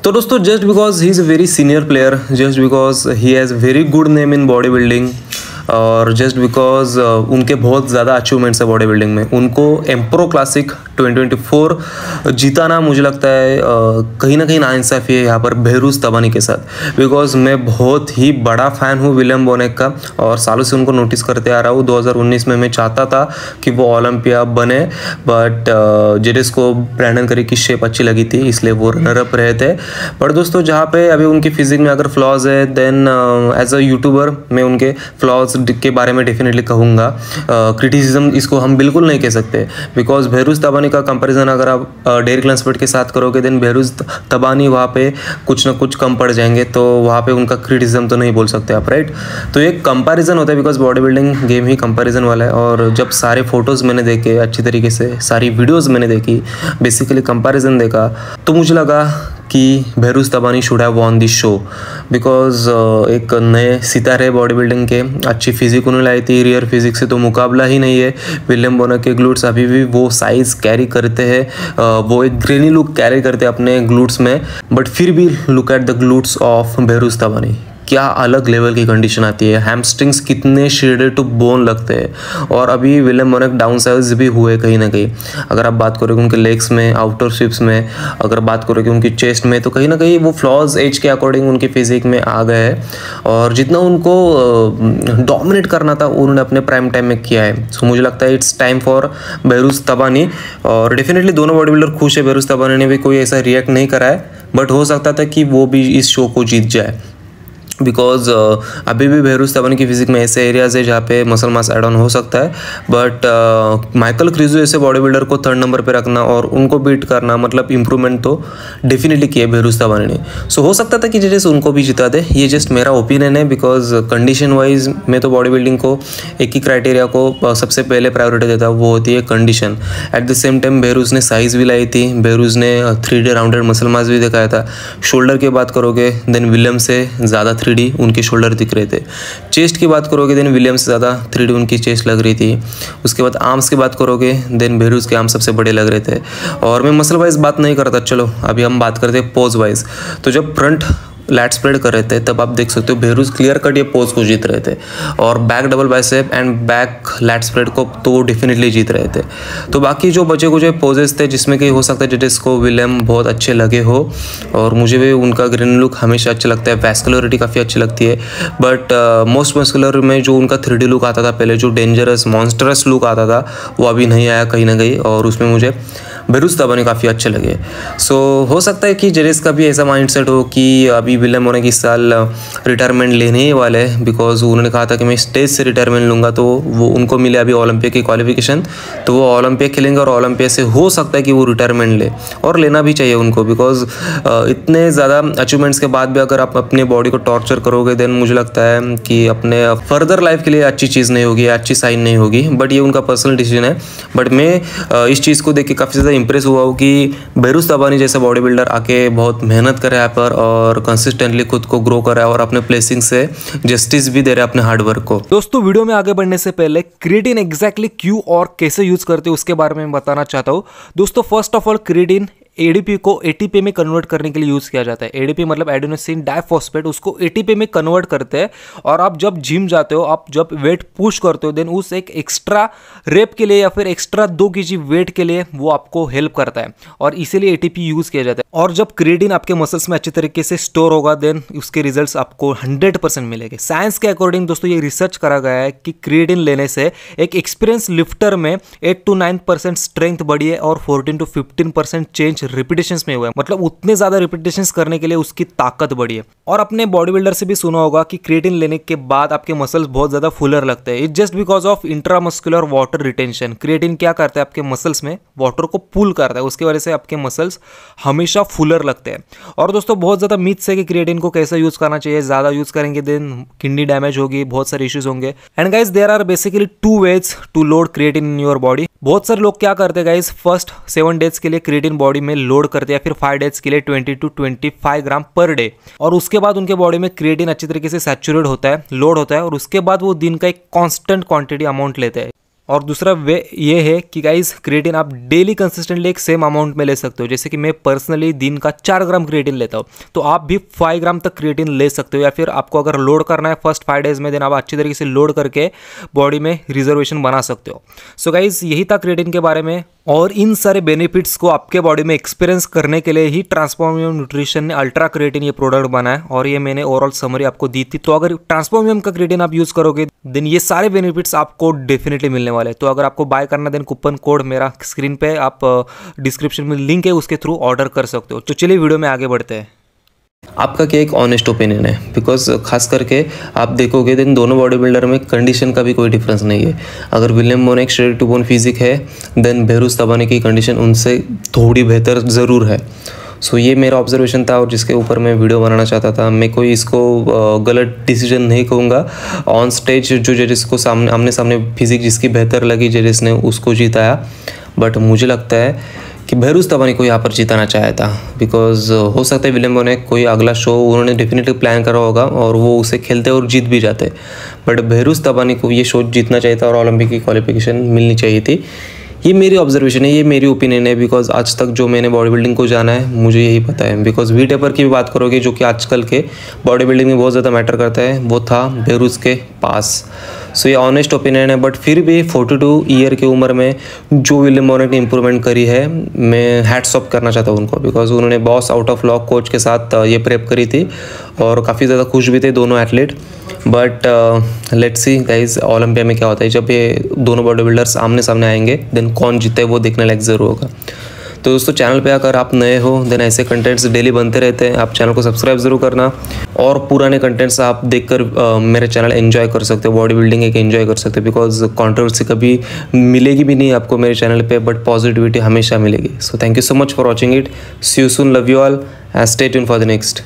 तो दोस्तों just because he is a very senior player, just because he has very good name in body building, और just because उनके बहुत ज़्यादा achievements है बॉडी बिल्डिंग में, उनको एम्प्रो क्लासिक 2024 जीताना मुझे लगता है कहीं ना कहीं नाइंसाफ़ी है यहाँ पर बहरूज तबानी के साथ। बिकॉज मैं बहुत ही बड़ा फ़ैन हूँ विलियम बोनेक का, और सालों से उनको नोटिस करते आ रहा हूँ। 2019 में मैं चाहता था कि वो ओलंपिया बने, बट जेडेस को ब्रैंडन करी की शेप अच्छी लगी थी, इसलिए वो रनर अप रहे थे। पर दोस्तों जहाँ पे अभी उनकी फिजिक में अगर फ्लॉज है, देन एज अ यूट्यूबर मैं उनके फ्लॉज के बारे में डेफिनेटली कहूँगा। क्रिटिसिज्म इसको हम बिल्कुल नहीं कह सकते, बिकॉज बहरूज तबानी का कंपैरिजन अगर आप डेरिक लैंसफोर्ड के साथ करोगे, देन बहरूज तबानी वहाँ पे कुछ ना कुछ कम पड़ जाएंगे, तो वहाँ पे उनका क्रिटिसिज्म तो नहीं बोल सकते आप, राइट। तो एक कंपैरिजन होता है, because body building game he comparison वाला है। और जब सारे फोटोज़ मैंने देखे अच्छी तरीके से, सारी वीडियोज़ मैंने देखी, बेसिकली कंपैरिजन देखा, तो मुझे लगा कि Behrouz Tabani should have won this show, because एक नए सितारे बॉडी बिल्डिंग के, अच्छी फिजिक उन्होंने लाई थी, रियर फिजिक से तो मुकाबला ही नहीं है। विलियम बोनेक के ग्लूट्स अभी भी वो साइज़ कैरी करते हैं, वो एक ग्रेनी लुक कैरी करते हैं अपने ग्लूट्स में, बट फिर भी look at the glutes of Behrouz Tabani, क्या अलग लेवल की कंडीशन आती है। हैमस्ट्रिंग्स कितने शेडेड टू बोन लगते हैं, और अभी विलियम बोनेक डाउन साइज भी हुए कहीं ना कहीं। अगर आप बात करोगे उनके लेग्स में, आउटर स्विप्स में, अगर बात करोगे उनकी चेस्ट में, तो कहीं ना कहीं वो फ्लॉज एज के अकॉर्डिंग उनकी फिजिक में आ गए हैं, और जितना उनको डोमिनेट करना था उन्होंने अपने प्राइम टाइम में किया है। सो मुझे लगता है इट्स टाइम फॉर बहरूज तबानी, और डेफिनेटली दोनों बॉडी बिल्डर खुश है। बहरूज तबानी ने भी कोई ऐसा रिएक्ट नहीं करा है, बट हो सकता था कि वो भी इस शो को जीत जाए, बिकॉज अभी भी बहरूज तबानी की फिजिक में ऐसे एरियाज़ है जहाँ पे मसल मास एड ऑन हो सकता है। बट माइकल क्रिजो ऐसे बॉडी बिल्डर को 3rd नंबर पे रखना और उनको बीट करना, मतलब इंप्रूवमेंट तो डेफिनेटली किया बहरूज तबानी ने। सो हो सकता था कि जैसे उनको भी जिता दे, ये जस्ट मेरा ओपिनियन है, बिकॉज कंडीशन वाइज मैं तो बॉडी बिल्डिंग को एक ही क्राइटेरिया को सबसे पहले प्रायोरिटी देता हूँ, वो होती है condition. At the same time Behrouz ने साइज़ भी लाई थी, बहरूज ने 3D राउंडेड मसल मास भी दिखाया था। शोल्डर की बात करोगे देन विलियम से ज़्यादा 3D उनके शोल्डर दिख रहे थे। चेस्ट की बात करोगे देन विलियम से ज़्यादा 3D उनकी चेस्ट लग रही थी। उसके बाद आर्म्स की बात करोगे देन बहरूज के आर्म सबसे बड़े लग रहे थे। और मैं मसल वाइज बात नहीं करता, चलो अभी हम बात करते हैं पोज वाइज। तो जब फ्रंट लैट स्प्रेड कर रहे थे तब आप देख सकते हो बहरूज क्लियर कट ये पोज को जीत रहे थे, और back double bicep and back lat spread को तो वो डेफिनेटली जीत रहे थे। तो बाकी जो बचे कुछ पोजेस थे जिसमें कि हो सकता है जेडेस को विलियम बहुत अच्छे लगे हो, और मुझे भी उनका ग्रीन लुक हमेशा अच्छा लगता है, वैस्कुलरिटी काफ़ी अच्छी लगती है। बट मोस्ट मस्कुलर में जो उनका 3D लुक आता था पहले, जो डेंजरस मॉन्स्टरस लुक आता था, वो अभी नहीं आया कहीं ना कहीं, और उसमें मुझे बहरूज तबानी काफ़ी अच्छे लगे। सो हो सकता है कि जेडेस का भी ऐसा माइंडसेट हो कि अभी विलियम बोनेक इस साल रिटायरमेंट लेने ही वाले हैं, बिकॉज उन्होंने कहा था कि मैं स्टेज से रिटायरमेंट लूँगा, तो वो उनको मिले अभी ओलंपिया की क्वालिफिकेशन, तो वो ओलंपिया खेलेंगे, और ओलंपिया से हो सकता है कि वो रिटायरमेंट ले, और लेना भी चाहिए उनको, बिकॉज इतने ज़्यादा अचीवमेंट्स के बाद भी अगर आप अपने बॉडी को टॉर्चर करोगे देन मुझे लगता है कि अपने फर्दर लाइफ के लिए अच्छी चीज़ नहीं होगी, अच्छी साइन नहीं होगी। बट ये उनका पर्सनल डिसीजन है। बट मैं इस चीज़ को देख के काफ़ी ज़्यादा इंप्रेस हुआ हूँ कि बहरूज तबानी जैसा बॉडी बिल्डर आके बहुत मेहनत करे यहाँ पर, और कंसिस्टेंटली खुद को ग्रो कर रहा है, और अपने प्लेसिंग से जस्टिस भी दे रहा है अपने हार्ड वर्क को। दोस्तों वीडियो में आगे बढ़ने से पहले क्रिएटिन एग्जैक्टली क्यों और कैसे यूज करते हैं उसके बारे में बताना चाहता हूँ। दोस्तों first of all creatine ADP को एटीपी में कन्वर्ट करने के लिए यूज़ किया जाता है। एडीपी मतलब एडेनोसिन डाइफॉस्फेट, उसको एटीपी में कन्वर्ट करते हैं, और आप जब जिम जाते हो, आप जब वेट पुश करते हो, देन उस एक एक्स्ट्रा रेप के लिए या फिर एक्स्ट्रा 2 kg वेट के लिए वो आपको हेल्प करता है, और इसीलिए एटीपी यूज़ किया जाता है। और जब क्रिएटिन आपके मसल्स में अच्छी तरीके से स्टोर होगा देन उसके रिजल्ट्स आपको 100% मिलेंगे। साइंस के अकॉर्डिंग दोस्तों ये रिसर्च करा गया है कि क्रिएटिन लेने से एक एक्सपीरियंस लिफ्टर में 8 to 9% स्ट्रेंथ बढ़ी है, और 14 to 15% चेंज रिपीटेशंस में हुआ है, मतलब उतने ज्यादा रिपीटेशंस करने के लिए उसकी ताकत बढ़ी है। और अपने बॉडी बिल्डर से भी सुना होगा कि क्रिएटिन लेने के बाद आपके मसल्स बहुत ज्यादा फुलर लगते हैं। It's just because of intramuscular water retention. Creatine क्या करता है, आपके मसल्स में वाटर को पुल करता है, उसकी वजह से आपके मसल्स हमेशा फुलर लगते हैं। और दोस्तों बहुत ज्यादा मिथ्स है कि क्रिएटिन को कैसे यूज करना चाहिए, ज्यादा यूज करेंगे देन किडनी डैमेज होगी, बहुत सारे इश्यूज होंगे। And guys there are basically 2 ways to load creatine in your body. बहुत सारे लोग क्या करते हैं गाइस, फर्स्ट 7 days के लिए क्रिएटिन बॉडी में लोड करते हैं, फिर 5 days के लिए 20 to 25 ग्राम पर डे, और उसके बाद उनके बॉडी में क्रिएटिन अच्छी तरीके से सैचुरेट होता है, लोड होता है, और उसके बाद वो दिन का एक कांस्टेंट क्वांटिटी अमाउंट लेते हैं। और दूसरा वे ये है कि गाइस क्रिएटिन आप डेली कंसिस्टेंटली एक सेम अमाउंट में ले सकते हो। जैसे कि मैं पर्सनली दिन का 4 ग्राम क्रिएटिन लेता हूँ, तो आप भी 5 ग्राम तक क्रिएटिन ले सकते हो। या फिर आपको अगर लोड करना है फर्स्ट 5 डेज में, देन आप अच्छी तरीके से लोड करके बॉडी में रिजर्वेशन बना सकते हो। सो गाइस यही था क्रिएटिन के बारे में, और इन सारे बेनिफिट्स को आपके बॉडी में एक्सपीरियंस करने के लिए ही ट्रांसफॉर्मियम न्यूट्रिशन ने अल्ट्रा क्रिएटिन ये प्रोडक्ट बनाया, और ये मैंने ओवरऑल समरी आपको दी थी। तो अगर ट्रांसफॉर्मियम का क्रिएटिन आप यूज़ करोगे देन ये सारे बेनिफिट्स आपको डेफिनेटली मिलने वाले हैं। तो अगर आपको बाय करना देन कूपन कोड मेरा स्क्रीन पे आप डिस्क्रिप्शन में लिंक है, उसके थ्रू ऑर्डर कर सकते हो। तो चलिए वीडियो में आगे बढ़ते हैं। आपका क्या एक ऑनेस्ट ओपिनियन है? बिकॉज खास करके आप देखोगे देन दोनों बॉडी बिल्डर में कंडीशन का भी कोई डिफरेंस नहीं है। अगर William Bonac straight to bone physique है देन बेहरूस तबानी की कंडीशन उनसे थोड़ी बेहतर ज़रूर है। सो ये मेरा ऑब्जर्वेशन था और जिसके ऊपर मैं वीडियो बनाना चाहता था। मैं कोई इसको गलत डिसीजन नहीं कहूँगा। ऑन स्टेज जो जजेस को आमने सामने फिजिक जिसकी बेहतर लगी जजेस ने उसको जिताया, बट मुझे लगता है कि बेहरूस तबानी को यहाँ पर जिताना चाहा था। बिकॉज हो सकता है विलियम बोनेक कोई अगला शो उन्होंने डेफिनेटली प्लान करा होगा और वो उसे खेलते और जीत भी जाते, बट बेहरूस तबानी को ये शो जीतना चाहिए था और ओलंपिक की क्वालिफिकेशन मिलनी चाहिए थी। ये मेरी ऑब्जर्वेशन है, ये मेरी ओपिनियन है। बिकॉज आज तक जो मैंने बॉडी बिल्डिंग को जाना है मुझे यही पता है। बिकॉज वी टेपर की भी बात करोगे जो कि आजकल के बॉडी बिल्डिंग में बहुत ज़्यादा मैटर करता है, वो था बेहरूस के पास। सो ये ऑनेस्ट ओपिनियन है, बट फिर भी 42 ईयर की उम्र में जो विलियम बोनेक ने इंप्रूवमेंट करी है, मैं हैट्स ऑफ करना चाहता हूँ उनको। बिकॉज उन्होंने boss out of law coach के साथ ये प्रेप करी थी और काफ़ी ज़्यादा खुश भी थे दोनों athlete. But let's see guys Olympia में क्या होता है। जब ये दोनों बॉडी बिल्डर्स आमने सामने आएंगे देन कौन जीते वो देखने लायक ज़रूर होगा। तो दोस्तों चैनल पे अगर आप नए हो देन ऐसे कंटेंट्स डेली बनते रहते हैं, आप चैनल को सब्सक्राइब ज़रूर करना। और पुराने कंटेंट्स आप देखकर मेरे चैनल एंजॉय कर सकते हो, बॉडी बिल्डिंग एक एंजॉय कर सकते हो। बिकॉज कंट्रोवर्सी कभी मिलेगी भी नहीं आपको मेरे चैनल पे, बट पॉजिटिविटी हमेशा मिलेगी। So thank you so much for watching it. See you soon, love you all, stay tuned for the next.